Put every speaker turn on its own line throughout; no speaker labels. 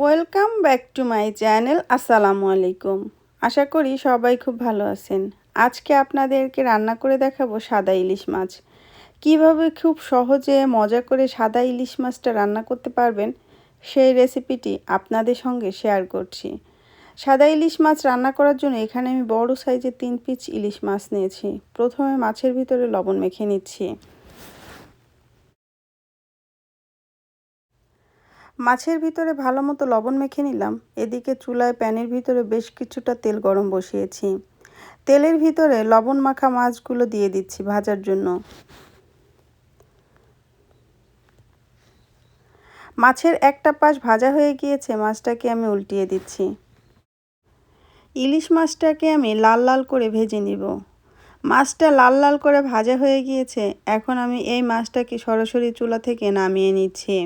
Welcome back to my channel. আসসালামু আলাইকুম। আশা করি সবাই খুব ভালো আছেন। আজকে আপনাদেরকে রান্না করে দেখাবো সাদা ইলিশ মাছ। কিভাবে খুব সহজে মজা করে সাদা ইলিশ মাছটা রান্না করতে পারবেন সেই রেসিপিটি আপনাদের সঙ্গে শেয়ার করছি। সাদা ইলিশ মাছ রান্না করার জন্য এখানে আমি বড় সাইজের 3 পিস ইলিশ মাছ নিয়েছি। প্রথমে মাছের ভিতরে লবণ মেখে নিচ্ছি। মাছের ভিতরে ভালো মতো লবণ মেখে নিলাম। এদিকে চুলায় প্যানের ভিতরে বেশ কিছুটা তেল গরম বসিয়েছি। তেলের ভিতরে লবণ মাখা মাছগুলো দিয়ে দিচ্ছি ভাজার জন্য। মাছের একটা পাশ ভাজা হয়ে গিয়েছে, মাছটাকে আমি উল্টিয়ে দিচ্ছি। ইলিশ মাছটাকে আমি লাল লাল করে ভেজে নিব। মাছটা লাল লাল করে ভাজা হয়ে গিয়েছে। এখন আমি এই মাছটাকে সরাসরি চুলা থেকে নামিয়ে নিচ্ছি।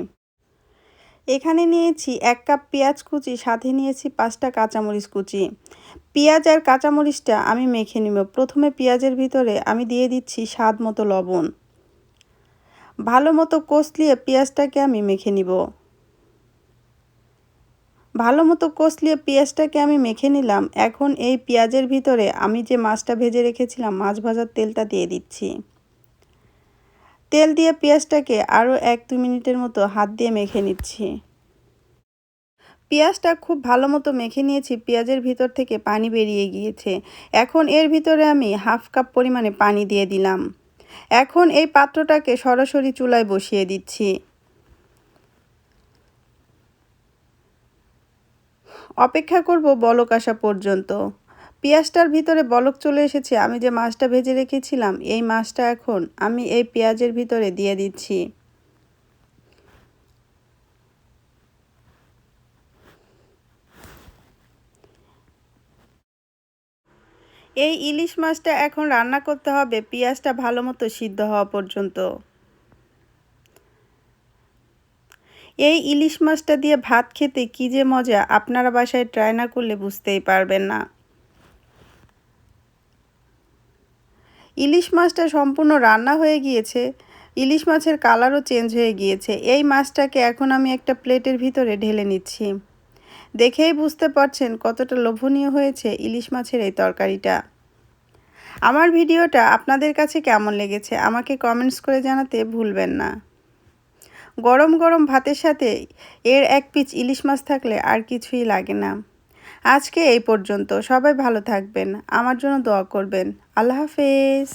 এখানে নিয়েছি 1 কাপ পেঁয়াজ কুচি, সাথে নিয়েছি 5টা কাঁচামরিচ কুচি। পেঁয়াজ আর কাঁচামরিচটা আমি মেখে নিব। প্রথমে পেঁয়াজের ভিতরে আমি দিয়ে দিচ্ছি স্বাদ মতো লবণ। ভালো মতো কষলিয়ে পেঁয়াজটাকে আমি মেখে নিব। ভালো মতো কষলিয়ে পেঁয়াজটাকে আমি মেখে নিলাম। এখন এই পেঁয়াজের ভিতরে আমি যে মাছটা ভেজে রেখেছিলাম, মাছ ভাজার তেলটা দিয়ে দিচ্ছি। তেল দিয়ে পেঁয়াজটাকে আরও 1-2 মিনিটের মতো হাত দিয়ে মেখে নিচ্ছি। পেঁয়াজটা খুব ভালো মতো মেখে নিয়েছি। পেঁয়াজের ভিতর থেকে পানি বেরিয়ে গিয়েছে। এখন এর ভিতরে আমি 1/2 কাপ পরিমাণে পানি দিয়ে দিলাম। এখন এই পাত্রটাকে সরাসরি চুলায় বসিয়ে দিচ্ছি। অপেক্ষা করব বলক আসা পর্যন্ত। পেঁয়াজটার ভিতরে বলক চলে এসেছে। আমি যে মাছটা ভেজে রেখেছিলাম, এই মাছটা এখন আমি এই পেঁয়াজের ভিতরে দিয়ে দিচ্ছি। এই ইলিশ মাছটা এখন রান্না করতে হবে পেঁয়াজটা ভালো মতো সিদ্ধ হওয়া পর্যন্ত। এই ইলিশ মাছটা দিয়ে ভাত খেতে কী যে মজা, আপনারা বাসায় ট্রাই না করলে বুঝতেই পারবেন না। ইলিশ মাছটা সম্পূর্ণ রান্না হয়ে গিয়েছে। ইলিশ মাছের কালারও চেঞ্জ হয়ে গিয়েছে। এই মাছটাকে এখন আমি একটা প্লেটের ভিতরে ঢেলে নিচ্ছি। দেখেই বুঝতে পারছেন কতটা লোভনীয় হয়েছে ইলিশ মাছের এই তরকারিটা। আমার ভিডিওটা আপনাদের কাছে কেমন লেগেছে আমাকে কমেন্টস করে জানাতে ভুলবেন না। গরম গরম ভাতের সাথে এর 1 পিস ইলিশ মাছ থাকলে আর কিছুই লাগে না। আজকে এই পর্যন্ত। সবাই ভালো থাকবেন, আমার জন্য দোয়া করবেন। আল্লাহ হাফেজ।